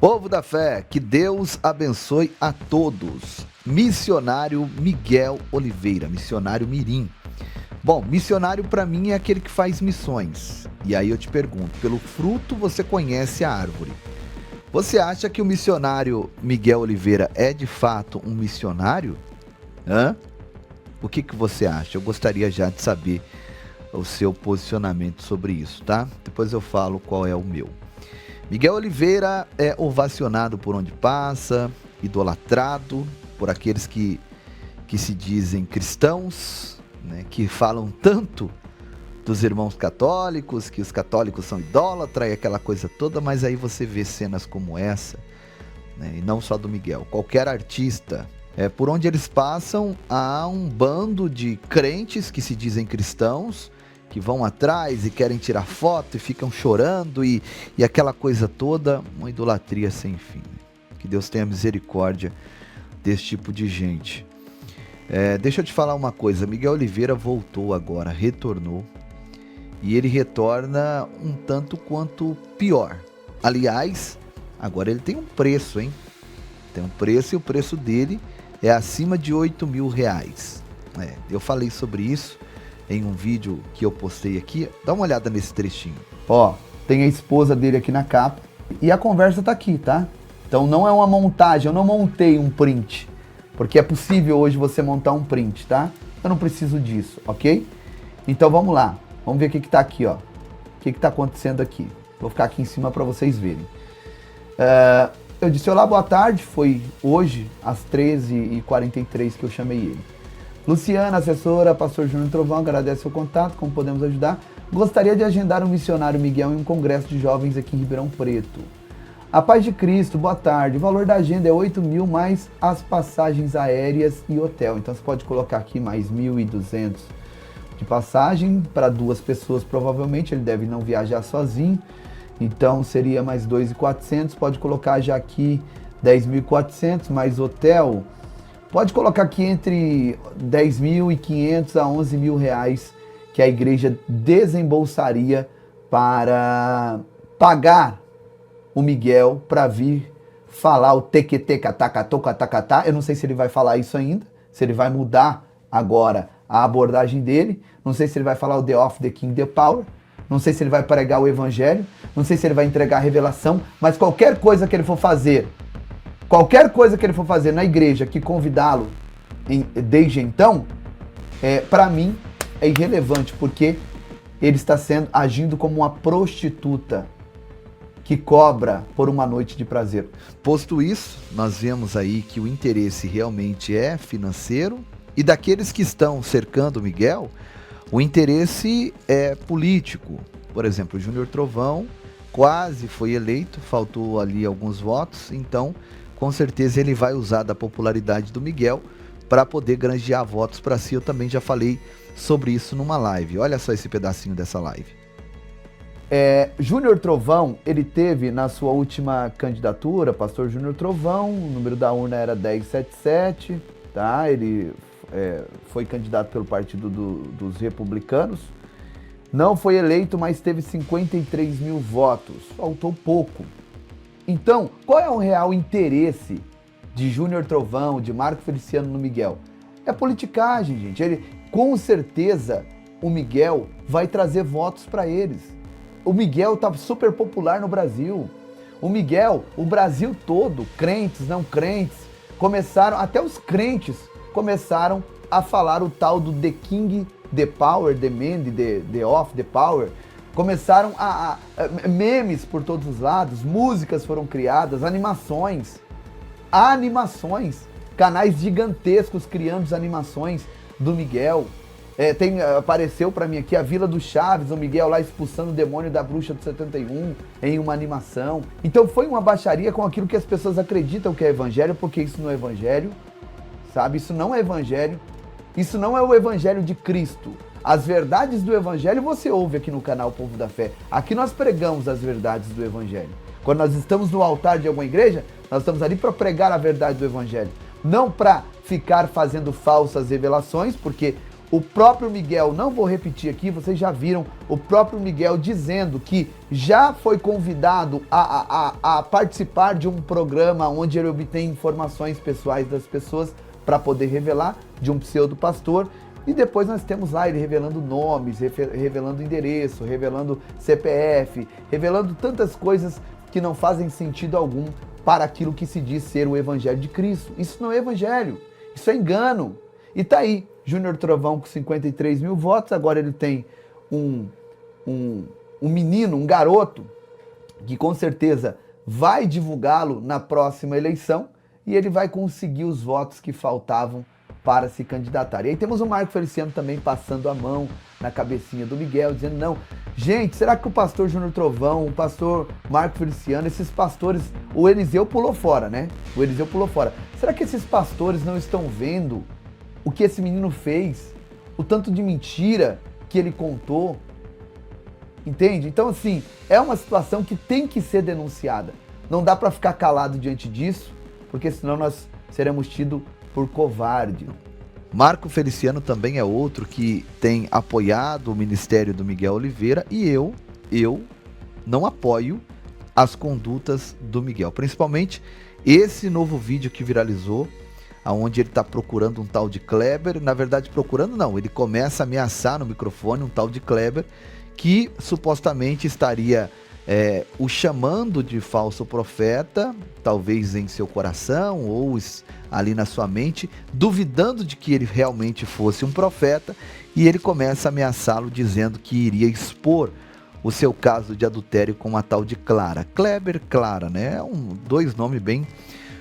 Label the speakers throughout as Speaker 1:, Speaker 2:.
Speaker 1: Povo da fé, que Deus abençoe a todos. Missionário Miguel Oliveira, missionário mirim. Bom, missionário para mim é aquele que faz missões. E aí eu te pergunto, pelo fruto você conhece a árvore. Você acha que o missionário Miguel Oliveira é de fato um missionário? Hã? O que você acha? Eu gostaria já de saber o seu posicionamento sobre isso, tá? Depois eu falo qual é o meu. Miguel Oliveira é ovacionado por onde passa, idolatrado por aqueles que se dizem cristãos, né, que falam tanto dos irmãos católicos, que os católicos são idólatras e aquela coisa toda, mas aí você vê cenas como essa, né, e não só do Miguel, qualquer artista, por onde eles passam, há um bando de crentes que se dizem cristãos, que vão atrás e querem tirar foto e ficam chorando e aquela coisa toda, uma idolatria sem fim. Que Deus tenha misericórdia desse tipo de gente. Deixa eu te falar uma coisa, Miguel Oliveira voltou agora, retornou, e ele retorna um tanto quanto pior. Aliás, agora ele tem um preço, hein? Tem um preço e o preço dele é acima de R$8.000. Eu falei sobre isso em um vídeo que eu postei aqui. Dá uma olhada nesse trechinho. Ó, tem a esposa dele aqui na capa e a conversa tá aqui, tá? Então não é uma montagem, eu não montei um print, porque é possível hoje você montar um print, tá? Eu não preciso disso, ok? Então vamos lá, vamos ver o que tá aqui, ó. O que tá acontecendo aqui. Vou ficar aqui em cima para vocês verem. Eu disse olá, boa tarde, foi hoje às 13h43 que eu chamei ele. Luciana, assessora, pastor Júnior Trovão, agradece o contato, como podemos ajudar? Gostaria de agendar um missionário Miguel em um congresso de jovens aqui em Ribeirão Preto. A paz de Cristo, boa tarde. O valor da agenda é 8.000 mais as passagens aéreas e hotel. Então você pode colocar aqui mais 1.200 de passagem para 2 pessoas, provavelmente. Ele deve não viajar sozinho. Então seria mais 2.400. Pode colocar já aqui 10.400 mais hotel. Pode colocar aqui entre 10.500 a 11.000 reais que a igreja desembolsaria para pagar o Miguel para vir falar o tequetecatacatocatacatá. Eu não sei se ele vai falar isso ainda, se ele vai mudar agora a abordagem dele. Não sei se ele vai falar o The Off, The King, The Power. Não sei se ele vai pregar o evangelho. Não sei se ele vai entregar a revelação. Mas qualquer coisa que ele for fazer na igreja que convidá-lo desde então, para mim é irrelevante, porque ele está agindo como uma prostituta que cobra por uma noite de prazer. Posto isso, nós vemos aí que o interesse realmente é financeiro, e daqueles que estão cercando Miguel, o interesse é político. Por exemplo, o Júnior Trovão quase foi eleito, faltou ali alguns votos, então com certeza ele vai usar da popularidade do Miguel para poder granjear votos para si. Eu também já falei sobre isso numa live. Olha só esse pedacinho dessa live. Júnior Trovão, ele teve na sua última candidatura, pastor Júnior Trovão, o número da urna era 1077, tá? Ele foi candidato pelo Partido dos Republicanos. Não foi eleito, mas teve 53.000 votos. Faltou pouco. Então, qual é o real interesse de Júnior Trovão, de Marco Feliciano no Miguel? É politicagem, gente. Com certeza, o Miguel vai trazer votos para eles. O Miguel tá super popular no Brasil. O Miguel, o Brasil todo, crentes, não crentes, até os crentes começaram a falar o tal do The King, The Power, The Man, The Off, The Power. Começaram memes por todos os lados, músicas foram criadas, animações, canais gigantescos criando animações do Miguel. Apareceu para mim aqui a Vila do Chaves, o Miguel lá expulsando o demônio da bruxa do 71 em uma animação. Então foi uma baixaria com aquilo que as pessoas acreditam que é evangelho, porque isso não é evangelho, sabe? Isso não é evangelho, isso não é o evangelho de Cristo. As verdades do evangelho você ouve aqui no canal Povo da Fé. Aqui nós pregamos as verdades do evangelho. Quando nós estamos no altar de alguma igreja, nós estamos ali para pregar a verdade do evangelho. Não para ficar fazendo falsas revelações, porque O próprio Miguel, não vou repetir aqui, vocês já viram o próprio Miguel dizendo que já foi convidado a participar de um programa onde ele obtém informações pessoais das pessoas para poder revelar, de um pseudo-pastor. E depois nós temos lá ele revelando nomes, revelando endereço, revelando CPF, revelando tantas coisas que não fazem sentido algum para aquilo que se diz ser o Evangelho de Cristo. Isso não é Evangelho, isso é engano. E tá aí, Júnior Trovão com 53 mil votos, agora ele tem um menino, um garoto, que com certeza vai divulgá-lo na próxima eleição e ele vai conseguir os votos que faltavam para se candidatar. E aí temos o Marco Feliciano também passando a mão na cabecinha do Miguel, dizendo, não, gente, será que o pastor Júnior Trovão, o pastor Marco Feliciano, esses pastores, o Eliseu pulou fora, né? O Eliseu pulou fora. Será que esses pastores não estão vendo o que esse menino fez, o tanto de mentira que ele contou? Entende? Então, assim, é uma situação que tem que ser denunciada. Não dá para ficar calado diante disso, porque senão nós seremos tidos por covarde. Marco Feliciano também é outro que tem apoiado o ministério do Miguel Oliveira e eu não apoio as condutas do Miguel, principalmente esse novo vídeo que viralizou, onde ele está procurando um tal de Kleber. Na verdade, procurando não, ele começa a ameaçar no microfone um tal de Kleber que supostamente estaria o chamando de falso profeta, talvez em seu coração ou ali na sua mente, duvidando de que ele realmente fosse um profeta, e ele começa a ameaçá-lo dizendo que iria expor o seu caso de adultério com a tal de Clara. Kleber, Clara, né? Dois nomes bem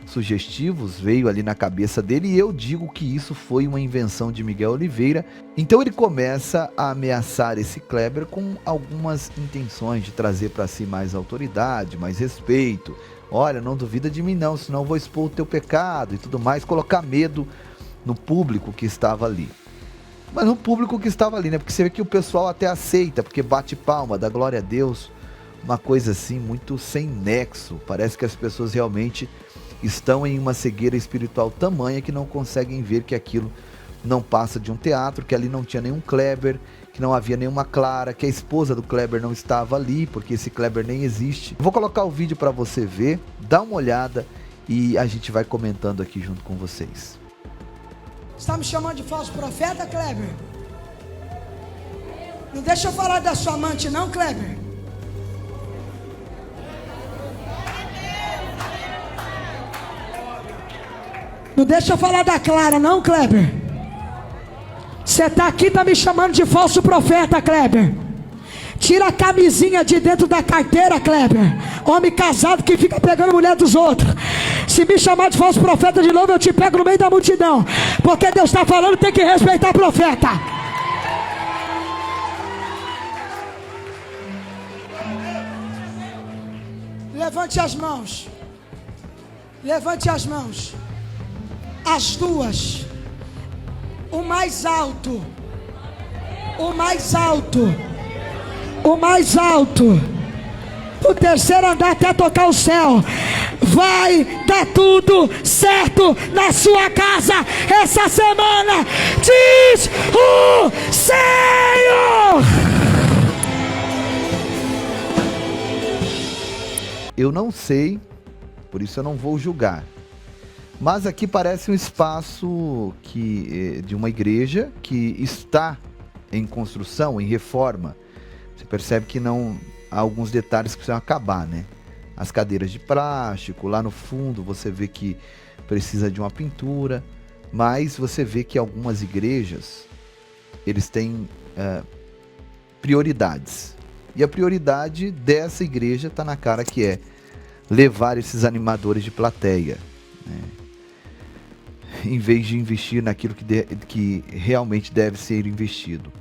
Speaker 1: sugestivos, veio ali na cabeça dele, e eu digo que isso foi uma invenção de Miguel Oliveira. Então ele começa a ameaçar esse Kleber com algumas intenções de trazer para si mais autoridade, mais respeito. Olha, não duvida de mim não, senão eu vou expor o teu pecado e tudo mais, colocar medo no público que estava ali. Mas no público que estava ali, né? Porque você vê que o pessoal até aceita, porque bate palma, dá glória a Deus, uma coisa assim muito sem nexo. Parece que as pessoas realmente estão em uma cegueira espiritual tamanha que não conseguem ver que aquilo não passa de um teatro, que ali não tinha nenhum Kleber, que não havia nenhuma Clara, que a esposa do Kleber não estava ali, porque esse Kleber nem existe. Vou colocar o vídeo para você ver, dá uma olhada e a gente vai comentando aqui junto com vocês.
Speaker 2: Você está me chamando de falso profeta, Kleber? Não deixa eu falar da sua amante não, Kleber? Não deixa eu falar da Clara não, Kleber? Você está aqui, está me chamando de falso profeta, Kleber. Tira a camisinha de dentro da carteira, Kleber. Homem casado que fica pegando a mulher dos outros. Se me chamar de falso profeta de novo, eu te pego no meio da multidão. Porque Deus está falando, tem que respeitar profeta. Levante as mãos. Levante as mãos. As duas. O mais alto. O mais alto. O mais alto. O terceiro andar até tocar o céu. Vai dar tudo certo na sua casa essa semana, diz o Senhor.
Speaker 1: Eu não sei, por isso eu não vou julgar. Mas aqui parece um espaço de uma igreja que está em construção, em reforma. Você percebe que não há alguns detalhes que precisam acabar, né? As cadeiras de plástico, lá no fundo você vê que precisa de uma pintura, mas você vê que algumas igrejas, eles têm prioridades. E a prioridade dessa igreja está na cara, que é levar esses animadores de plateia, né? Em vez de investir naquilo que realmente deve ser investido.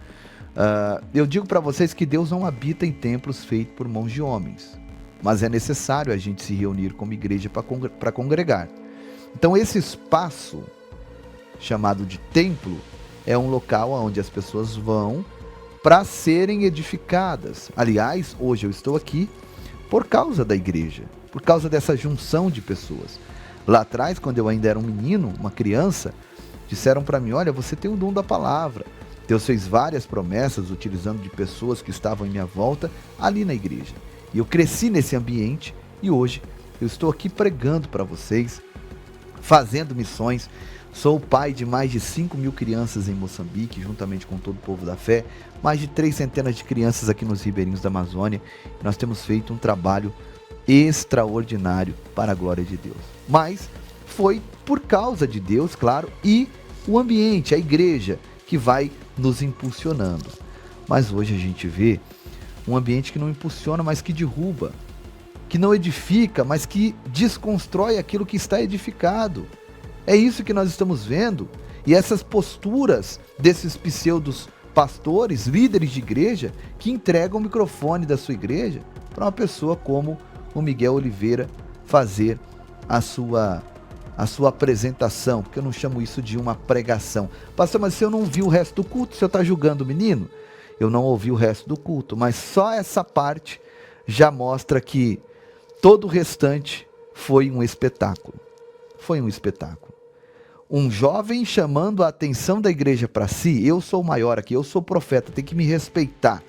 Speaker 1: Eu digo para vocês que Deus não habita em templos feitos por mãos de homens, mas é necessário a gente se reunir como igreja para congregar. Então esse espaço chamado de templo é um local onde as pessoas vão para serem edificadas. Aliás, hoje eu estou aqui por causa da igreja, por causa dessa junção de pessoas. Lá atrás, quando eu ainda era um menino, uma criança, disseram para mim, olha, você tem o dom da palavra, Deus fez várias promessas utilizando de pessoas que estavam em minha volta ali na igreja. E eu cresci nesse ambiente e hoje eu estou aqui pregando para vocês, fazendo missões. Sou o pai de mais de 5.000 crianças em Moçambique, juntamente com todo o povo da fé, mais de 3 centenas de crianças aqui nos ribeirinhos da Amazônia. Nós temos feito um trabalho extraordinário para a glória de Deus. Mas foi por causa de Deus, claro, e o ambiente, a igreja, que vai nos impulsionando. Mas hoje a gente vê um ambiente que não impulsiona, mas que derruba, que não edifica, mas que desconstrói aquilo que está edificado. É isso que nós estamos vendo, e essas posturas desses pseudos pastores, líderes de igreja, que entregam o microfone da sua igreja para uma pessoa como o Miguel Oliveira fazer a sua apresentação, porque eu não chamo isso de uma pregação. Pastor, mas se eu não vi o resto do culto, o senhor está julgando o menino? Eu não ouvi o resto do culto, mas só essa parte já mostra que todo o restante foi um espetáculo. Foi um espetáculo. Um jovem chamando a atenção da igreja para si, eu sou o maior aqui, eu sou profeta, tem que me respeitar.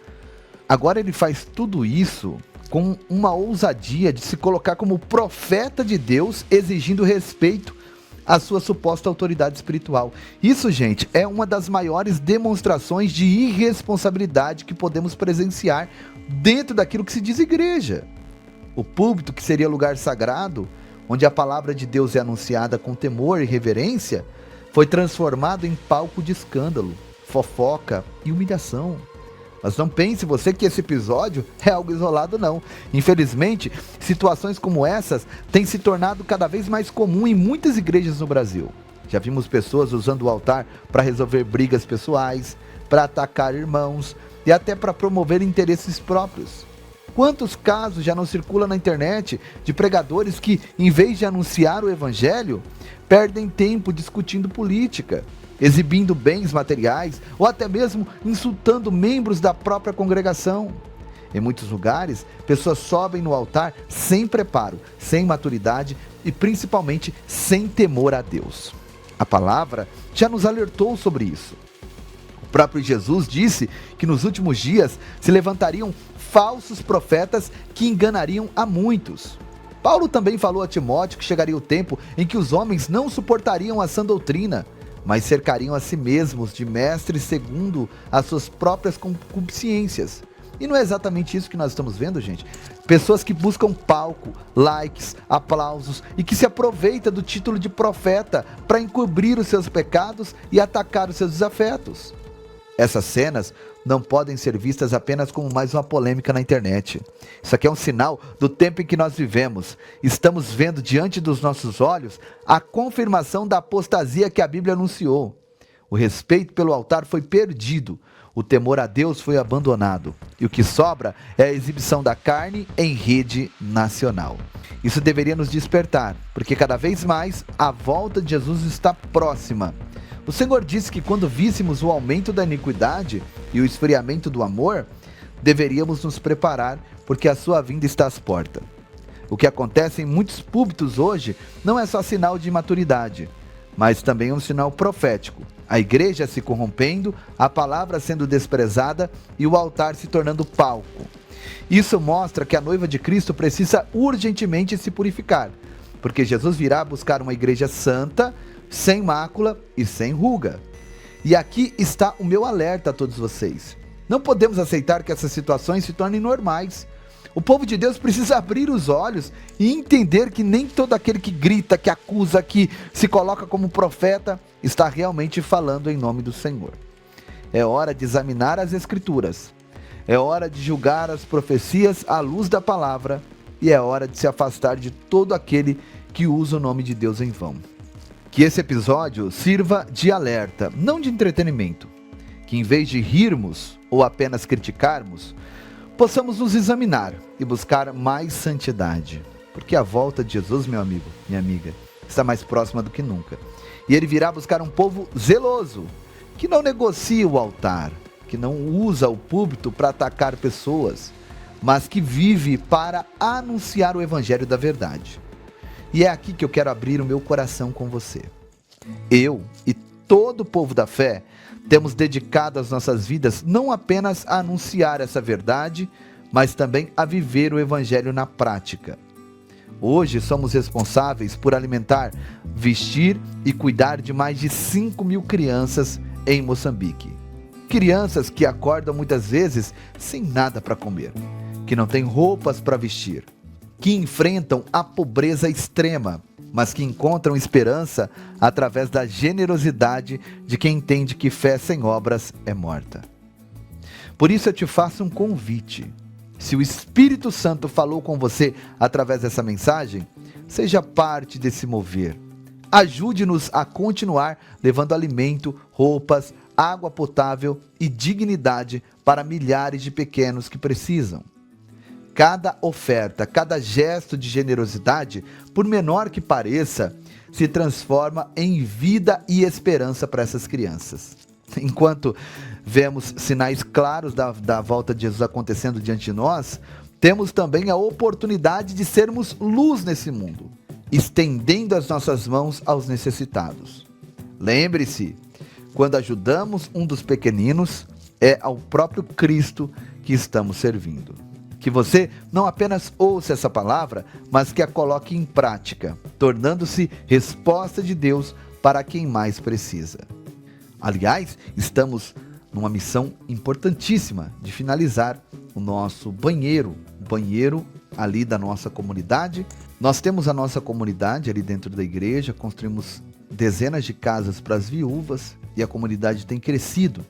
Speaker 1: Agora ele faz tudo isso com uma ousadia de se colocar como profeta de Deus, exigindo respeito à sua suposta autoridade espiritual. Isso, gente, é uma das maiores demonstrações de irresponsabilidade que podemos presenciar dentro daquilo que se diz igreja. O púlpito, que seria lugar sagrado, onde a palavra de Deus é anunciada com temor e reverência, foi transformado em palco de escândalo, fofoca e humilhação. Mas não pense você que esse episódio é algo isolado, não. Infelizmente, situações como essas têm se tornado cada vez mais comum em muitas igrejas no Brasil. Já vimos pessoas usando o altar para resolver brigas pessoais, para atacar irmãos e até para promover interesses próprios. Quantos casos já não circulam na internet de pregadores que, em vez de anunciar o evangelho, perdem tempo discutindo política, exibindo bens materiais ou até mesmo insultando membros da própria congregação. Em muitos lugares, pessoas sobem no altar sem preparo, sem maturidade e principalmente sem temor a Deus. A palavra já nos alertou sobre isso. O próprio Jesus disse que nos últimos dias se levantariam falsos profetas que enganariam a muitos. Paulo também falou a Timóteo que chegaria o tempo em que os homens não suportariam a sã doutrina, mas cercariam a si mesmos de mestres segundo as suas próprias concupiscências. E não é exatamente isso que nós estamos vendo, gente? Pessoas que buscam palco, likes, aplausos e que se aproveitam do título de profeta para encobrir os seus pecados e atacar os seus desafetos. Essas cenas não podem ser vistas apenas como mais uma polêmica na internet. Isso aqui é um sinal do tempo em que nós vivemos. Estamos vendo diante dos nossos olhos a confirmação da apostasia que a Bíblia anunciou. O respeito pelo altar foi perdido, o temor a Deus foi abandonado, e o que sobra é a exibição da carne em rede nacional. Isso deveria nos despertar, porque cada vez mais a volta de Jesus está próxima. O Senhor disse que quando víssemos o aumento da iniquidade e o esfriamento do amor, deveríamos nos preparar, porque a sua vinda está às portas. O que acontece em muitos púlpitos hoje não é só sinal de imaturidade, mas também um sinal profético. A igreja se corrompendo, a palavra sendo desprezada e o altar se tornando palco. Isso mostra que a noiva de Cristo precisa urgentemente se purificar, porque Jesus virá buscar uma igreja santa, sem mácula e sem ruga. E aqui está o meu alerta a todos vocês. Não podemos aceitar que essas situações se tornem normais. O povo de Deus precisa abrir os olhos e entender que nem todo aquele que grita, que acusa, que se coloca como profeta, está realmente falando em nome do Senhor. É hora de examinar as Escrituras. É hora de julgar as profecias à luz da palavra. E é hora de se afastar de todo aquele que usa o nome de Deus em vão. Que esse episódio sirva de alerta, não de entretenimento. Que em vez de rirmos ou apenas criticarmos, possamos nos examinar e buscar mais santidade. Porque a volta de Jesus, meu amigo, minha amiga, está mais próxima do que nunca. E ele virá buscar um povo zeloso, que não negocia o altar, que não usa o púlpito para atacar pessoas, mas que vive para anunciar o evangelho da verdade. E é aqui que eu quero abrir o meu coração com você. Eu e todo o povo da fé Temos dedicado as nossas vidas não apenas a anunciar essa verdade, mas também a viver o Evangelho na prática. Hoje somos responsáveis por alimentar, vestir e cuidar de mais de 5.000 crianças em Moçambique. Crianças que acordam muitas vezes sem nada para comer, que não têm roupas para vestir, que enfrentam a pobreza extrema, mas que encontram esperança através da generosidade de quem entende que fé sem obras é morta. Por isso eu te faço um convite. Se o Espírito Santo falou com você através dessa mensagem, seja parte desse mover. Ajude-nos a continuar levando alimento, roupas, água potável e dignidade para milhares de pequenos que precisam. Cada oferta, cada gesto de generosidade, por menor que pareça, se transforma em vida e esperança para essas crianças. Enquanto vemos sinais claros da volta de Jesus acontecendo diante de nós, temos também a oportunidade de sermos luz nesse mundo, estendendo as nossas mãos aos necessitados. Lembre-se, quando ajudamos um dos pequeninos, é ao próprio Cristo que estamos servindo. Que você não apenas ouça essa palavra, mas que a coloque em prática, tornando-se resposta de Deus para quem mais precisa. Aliás, estamos numa missão importantíssima de finalizar o nosso banheiro, o banheiro ali da nossa comunidade. Nós temos a nossa comunidade ali dentro da igreja, construímos dezenas de casas para as viúvas e a comunidade tem crescido.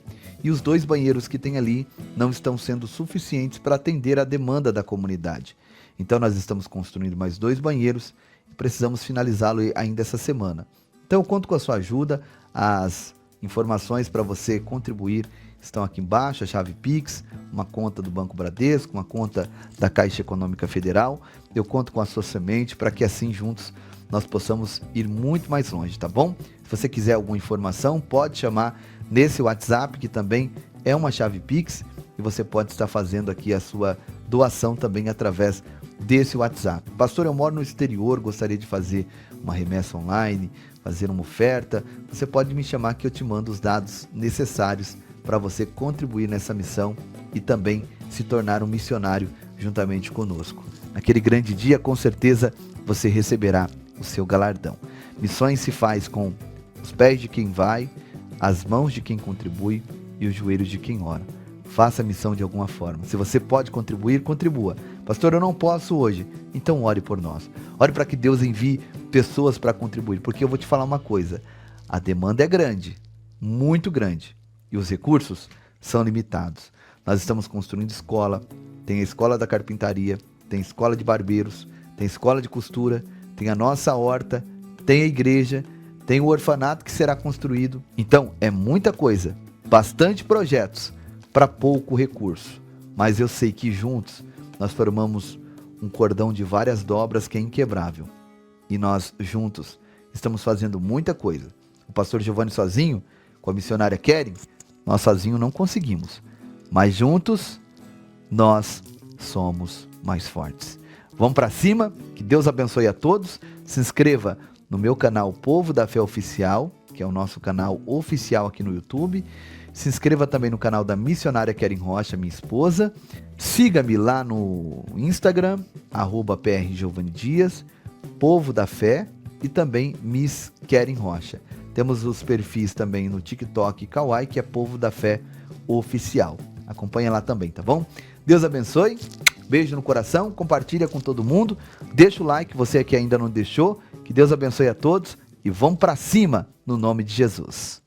Speaker 1: E os 2 banheiros que tem ali não estão sendo suficientes para atender a demanda da comunidade. Então nós estamos construindo mais 2 banheiros e precisamos finalizá-lo ainda essa semana. Então eu conto com a sua ajuda. As informações para você contribuir estão aqui embaixo, a chave Pix, uma conta do Banco Bradesco, uma conta da Caixa Econômica Federal. Eu conto com a sua semente para que assim juntos nós possamos ir muito mais longe, tá bom? Se você quiser alguma informação, pode chamar nesse WhatsApp, que também é uma chave Pix, e você pode estar fazendo aqui a sua doação também através desse WhatsApp. Pastor, eu moro no exterior, gostaria de fazer uma remessa online, fazer uma oferta. Você pode me chamar que eu te mando os dados necessários para você contribuir nessa missão e também se tornar um missionário juntamente conosco. Naquele grande dia, com certeza, você receberá o seu galardão. Missões se faz com os pés de quem vai, as mãos de quem contribui e os joelhos de quem ora. Faça a missão de alguma forma. Se você pode contribuir, contribua. Pastor, eu não posso hoje. Então ore por nós. Ore para que Deus envie pessoas para contribuir. Porque eu vou te falar uma coisa. A demanda é grande, muito grande. E os recursos são limitados. Nós estamos construindo escola. Tem a escola da carpintaria, tem a escola de barbeiros, tem a escola de costura, tem a nossa horta, tem a igreja, tem o orfanato que será construído. Então, é muita coisa, bastante projetos para pouco recurso. Mas eu sei que juntos nós formamos um cordão de várias dobras que é inquebrável. E nós juntos estamos fazendo muita coisa. O pastor Giovanni sozinho, com a missionária Keren, nós sozinhos não conseguimos. Mas juntos, nós somos mais fortes. Vamos para cima, que Deus abençoe a todos. Se inscreva no meu canal Povo da Fé Oficial, que é o nosso canal oficial aqui no YouTube. Se inscreva também no canal da missionária Keren Rocha, minha esposa. Siga-me lá no Instagram, @PRGiovaniDias, Povo da Fé e também Miss Keren Rocha. Temos os perfis também no TikTok e Kawaii, que é Povo da Fé Oficial. Acompanha lá também, tá bom? Deus abençoe. Beijo no coração, compartilha com todo mundo, deixa o like, você que ainda não deixou, que Deus abençoe a todos e vamos para cima no nome de Jesus.